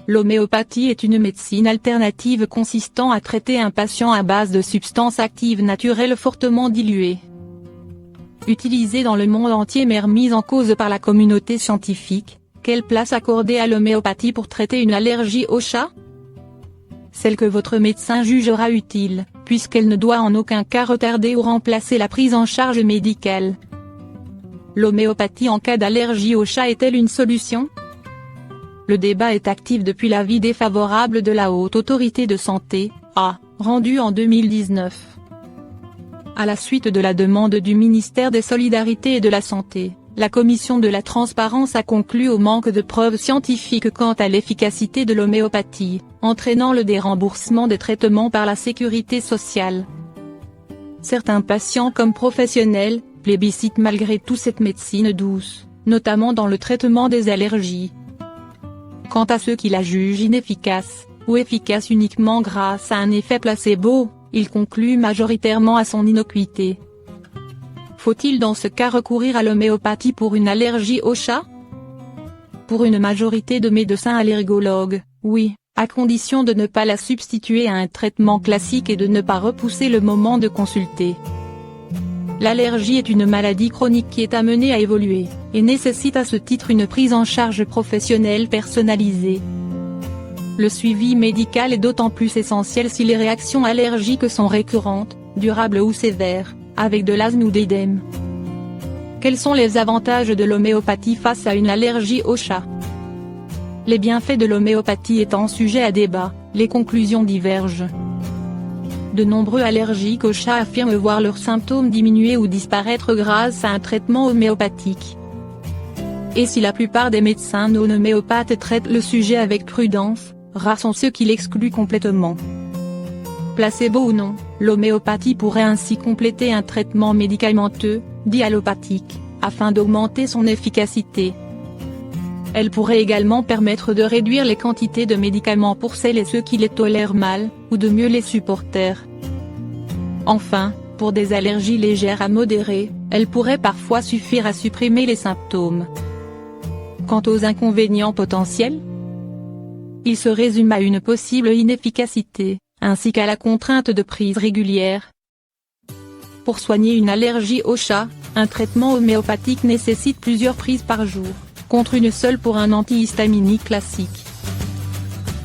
L'homéopathie est une médecine alternative consistant à traiter un patient à base de substances actives naturelles fortement diluées. Utilisée dans le monde entier mais remise en cause par la communauté scientifique, quelle place accorder à l'homéopathie pour traiter une allergie aux chats? Celle que votre médecin jugera utile, puisqu'elle ne doit en aucun cas retarder ou remplacer la prise en charge médicale. L'homéopathie en cas d'allergie aux chats est-elle une solution? Le débat est actif depuis l'avis défavorable de la Haute Autorité de Santé, rendu en 2019. À la suite de la demande du ministère des Solidarités et de la Santé, la Commission de la Transparence a conclu au manque de preuves scientifiques quant à l'efficacité de l'homéopathie, entraînant le déremboursement des traitements par la Sécurité sociale. Certains patients comme professionnels, plébiscitent malgré tout cette médecine douce, notamment dans le traitement des allergies. Quant à ceux qui la jugent inefficace, ou efficace uniquement grâce à un effet placebo, ils concluent majoritairement à son innocuité. Faut-il dans ce cas recourir à l'homéopathie pour une allergie aux chats? Pour une majorité de médecins allergologues, oui, à condition de ne pas la substituer à un traitement classique et de ne pas repousser le moment de consulter. L'allergie est une maladie chronique qui est amenée à évoluer, et nécessite à ce titre une prise en charge professionnelle personnalisée. Le suivi médical est d'autant plus essentiel si les réactions allergiques sont récurrentes, durables ou sévères, avec de l'asthme ou d'édème. Quels sont les avantages de l'homéopathie face à une allergie aux chats? Les bienfaits de l'homéopathie étant sujet à débat, les conclusions divergent. De nombreux allergiques aux chats affirment voir leurs symptômes diminuer ou disparaître grâce à un traitement homéopathique. Et si la plupart des médecins non homéopathes traitent le sujet avec prudence, rares sont ceux qui l'excluent complètement. Placebo ou non, l'homéopathie pourrait ainsi compléter un traitement médicamenteux, dit allopathique, afin d'augmenter son efficacité. Elle pourrait également permettre de réduire les quantités de médicaments pour celles et ceux qui les tolèrent mal, ou de mieux les supporter. Enfin, pour des allergies légères à modérées, elle pourrait parfois suffire à supprimer les symptômes. Quant aux inconvénients potentiels, ils se résument à une possible inefficacité, ainsi qu'à la contrainte de prise régulière. Pour soigner une allergie aux chats, un traitement homéopathique nécessite plusieurs prises par jour, contre une seule pour un antihistaminique classique.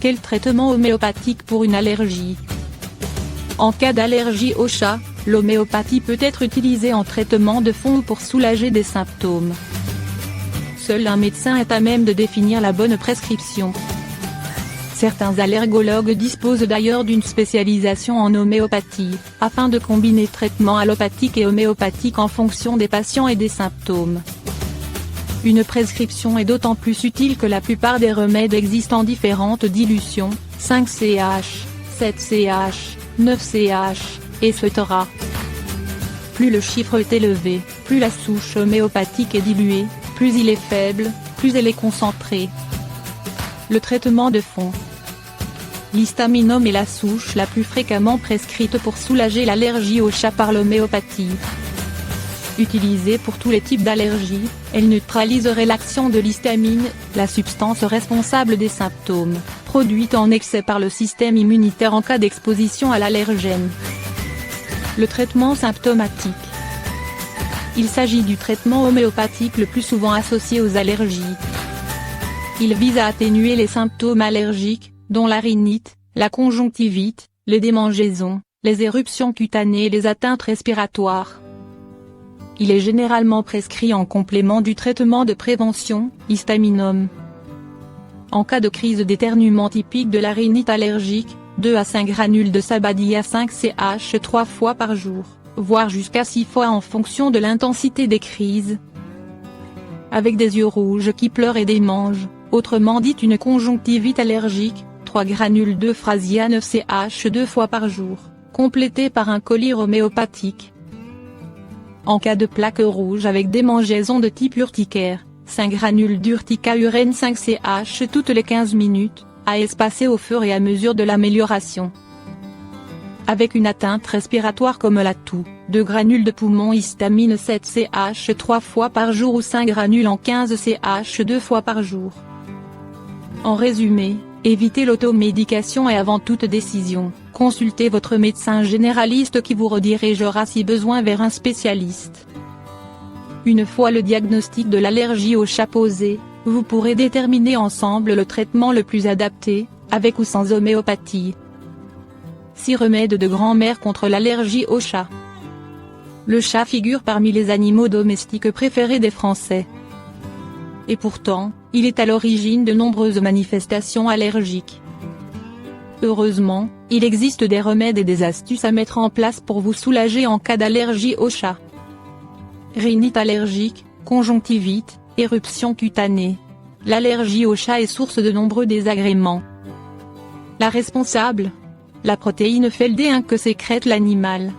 Quel traitement homéopathique pour une allergie? En cas d'allergie aux chats, l'homéopathie peut être utilisée en traitement de fond pour soulager des symptômes. Seul un médecin est à même de définir la bonne prescription. Certains allergologues disposent d'ailleurs d'une spécialisation en homéopathie, afin de combiner traitements allopathiques et homéopathiques en fonction des patients et des symptômes. Une prescription est d'autant plus utile que la plupart des remèdes existent en différentes dilutions, 5CH, 7CH, 9CH, etc. Plus le chiffre est élevé, plus la souche homéopathique est diluée, plus il est faible, plus elle est concentrée. Le traitement de fond. L'histaminum est la souche la plus fréquemment prescrite pour soulager l'allergie aux chats par l'homéopathie. Utilisée pour tous les types d'allergies, elle neutraliserait l'action de l'histamine, la substance responsable des symptômes, produite en excès par le système immunitaire en cas d'exposition à l'allergène. Le traitement symptomatique. Il s'agit du traitement homéopathique le plus souvent associé aux allergies. Il vise à atténuer les symptômes allergiques, dont la rhinite, la conjonctivite, les démangeaisons, les éruptions cutanées et les atteintes respiratoires. Il est généralement prescrit en complément du traitement de prévention, histaminum. En cas de crise d'éternuement typique de la rhinite allergique, 2 à 5 granules de Sabadia 5CH 3 fois par jour, voire jusqu'à 6 fois en fonction de l'intensité des crises. Avec des yeux rouges qui pleurent et des manges, autrement dit une conjonctivite allergique, 3 granules de Phrasia 9CH 2 fois par jour, complété par un collyre homéopathique. En cas de plaques rouges avec démangeaisons de type urticaire, 5 granules d'urticaurène 5CH toutes les 15 minutes, à espacer au fur et à mesure de l'amélioration. Avec une atteinte respiratoire comme la toux, 2 granules de poumon histamine 7CH 3 fois par jour ou 5 granules en 15CH 2 fois par jour. En résumé, Évitez l'automédication et avant toute décision, consultez votre médecin généraliste qui vous redirigera si besoin vers un spécialiste. Une fois le diagnostic de l'allergie au chat posé, vous pourrez déterminer ensemble le traitement le plus adapté, avec ou sans homéopathie. 6 remèdes de grand-mère contre l'allergie au chat. Le chat figure parmi les animaux domestiques préférés des Français. Et pourtant, il est à l'origine de nombreuses manifestations allergiques. Heureusement, il existe des remèdes et des astuces à mettre en place pour vous soulager en cas d'allergie au chat. Rhinite allergique, conjonctivite, éruption cutanée. L'allergie au chat est source de nombreux désagréments. La responsable ? La protéine FeLD1 que sécrète l'animal.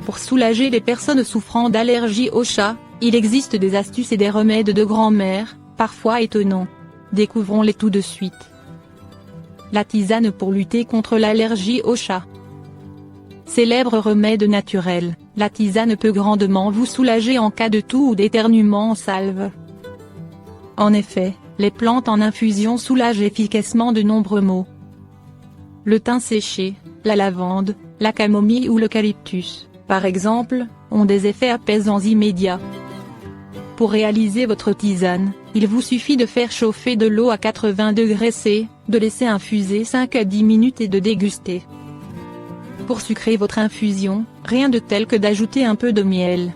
Pour soulager les personnes souffrant d'allergie au chat, il existe des astuces et des remèdes de grand-mère, parfois étonnants. Découvrons-les tout de suite. La tisane pour lutter contre l'allergie au chat. Célèbre remède naturel, la tisane peut grandement vous soulager en cas de toux ou d'éternuement en salve. En effet, les plantes en infusion soulagent efficacement de nombreux maux. Le thym séché, la lavande, la camomille ou l'eucalyptus, par exemple, ont des effets apaisants immédiats. Pour réaliser votre tisane, il vous suffit de faire chauffer de l'eau à 80 degrés C, de laisser infuser 5 à 10 minutes et de déguster. Pour sucrer votre infusion, rien de tel que d'ajouter un peu de miel.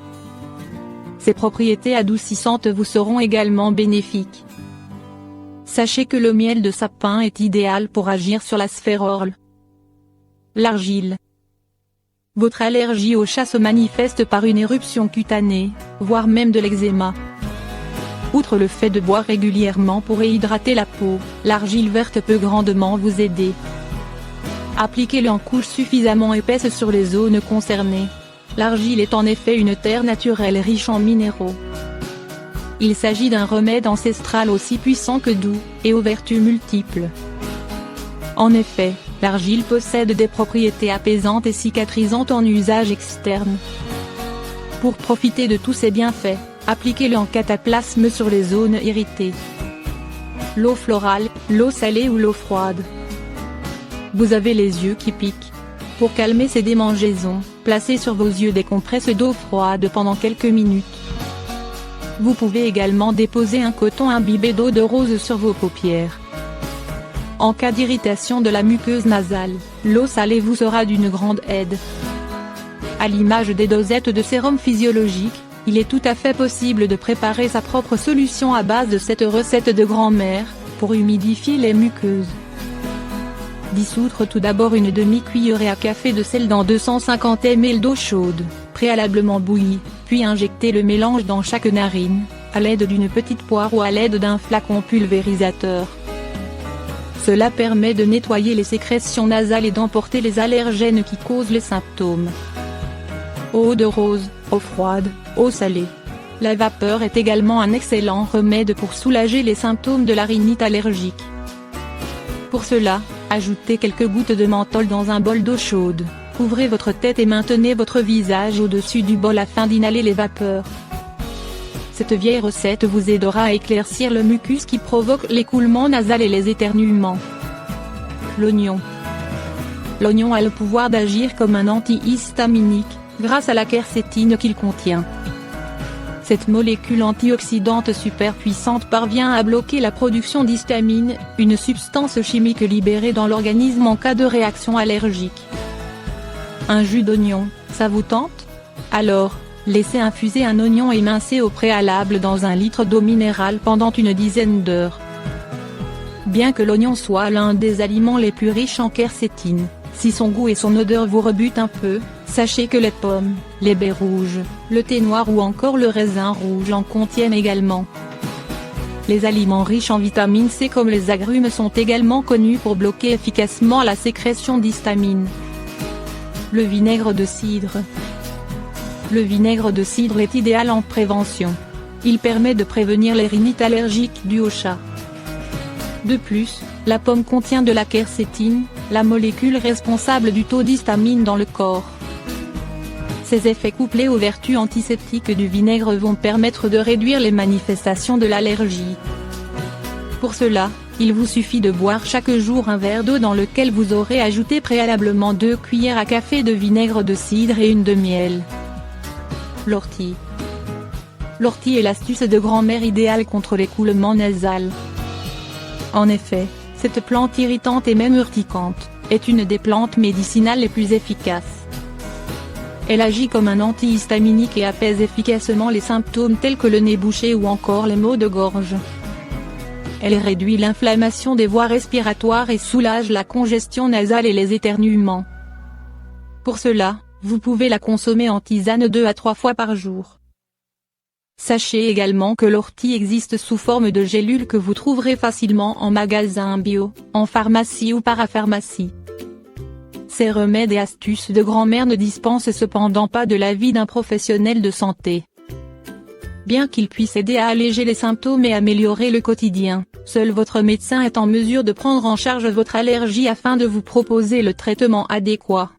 Ses propriétés adoucissantes vous seront également bénéfiques. Sachez que le miel de sapin est idéal pour agir sur la sphérole. L'argile. Votre allergie au chat se manifeste par une éruption cutanée, voire même de l'eczéma. Outre le fait de boire régulièrement pour réhydrater la peau, l'argile verte peut grandement vous aider. Appliquez-le en couche suffisamment épaisse sur les zones concernées. L'argile est en effet une terre naturelle riche en minéraux. Il s'agit d'un remède ancestral aussi puissant que doux, et aux vertus multiples. En effet, l'argile possède des propriétés apaisantes et cicatrisantes en usage externe. Pour profiter de tous ses bienfaits, appliquez-le en cataplasme sur les zones irritées. L'eau florale, l'eau salée ou l'eau froide. Vous avez les yeux qui piquent. Pour calmer ces démangeaisons, placez sur vos yeux des compresses d'eau froide pendant quelques minutes. Vous pouvez également déposer un coton imbibé d'eau de rose sur vos paupières. En cas d'irritation de la muqueuse nasale, l'eau salée vous sera d'une grande aide. À l'image des dosettes de sérum physiologique, il est tout à fait possible de préparer sa propre solution à base de cette recette de grand-mère, pour humidifier les muqueuses. Dissoudre tout d'abord une demi-cuillerée à café de sel dans 250 ml d'eau chaude, préalablement bouillie, puis injecter le mélange dans chaque narine, à l'aide d'une petite poire ou à l'aide d'un flacon pulvérisateur. Cela permet de nettoyer les sécrétions nasales et d'emporter les allergènes qui causent les symptômes. Eau de rose, eau froide, eau salée. La vapeur est également un excellent remède pour soulager les symptômes de la rhinite allergique. Pour cela, ajoutez quelques gouttes de menthol dans un bol d'eau chaude, couvrez votre tête et maintenez votre visage au-dessus du bol afin d'inhaler les vapeurs. Cette vieille recette vous aidera à éclaircir le mucus qui provoque l'écoulement nasal et les éternuements. L'oignon. L'oignon a le pouvoir d'agir comme un antihistaminique, grâce à la quercétine qu'il contient. Cette molécule antioxydante super puissante parvient à bloquer la production d'histamine, une substance chimique libérée dans l'organisme en cas de réaction allergique. Un jus d'oignon, ça vous tente? Alors, laissez infuser un oignon émincé au préalable dans 1 litre d'eau minérale pendant une dizaine d'heures. Bien que l'oignon soit l'un des aliments les plus riches en quercétine, si son goût et son odeur vous rebutent un peu, sachez que les pommes, les baies rouges, le thé noir ou encore le raisin rouge en contiennent également. Les aliments riches en vitamine C comme les agrumes sont également connus pour bloquer efficacement la sécrétion d'histamine. Le vinaigre de cidre. Le vinaigre de cidre est idéal en prévention. Il permet de prévenir les rhinites allergiques dues au chat. De plus, la pomme contient de la quercétine, la molécule responsable du taux d'histamine dans le corps. Ces effets couplés aux vertus antiseptiques du vinaigre vont permettre de réduire les manifestations de l'allergie. Pour cela, il vous suffit de boire chaque jour un verre d'eau dans lequel vous aurez ajouté préalablement 2 cuillères à café de vinaigre de cidre et une de miel. L'ortie. L'ortie est l'astuce de grand-mère idéale contre l'écoulement nasal. En effet, cette plante irritante et même urticante, est une des plantes médicinales les plus efficaces. Elle agit comme un antihistaminique et apaise efficacement les symptômes tels que le nez bouché ou encore les maux de gorge. Elle réduit l'inflammation des voies respiratoires et soulage la congestion nasale et les éternuements. Pour cela, vous pouvez la consommer en tisane 2 à 3 fois par jour. Sachez également que l'ortie existe sous forme de gélules que vous trouverez facilement en magasin bio, en pharmacie ou parapharmacie. Ces remèdes et astuces de grand-mère ne dispensent cependant pas de l'avis d'un professionnel de santé. Bien qu'ils puissent aider à alléger les symptômes et améliorer le quotidien, seul votre médecin est en mesure de prendre en charge votre allergie afin de vous proposer le traitement adéquat.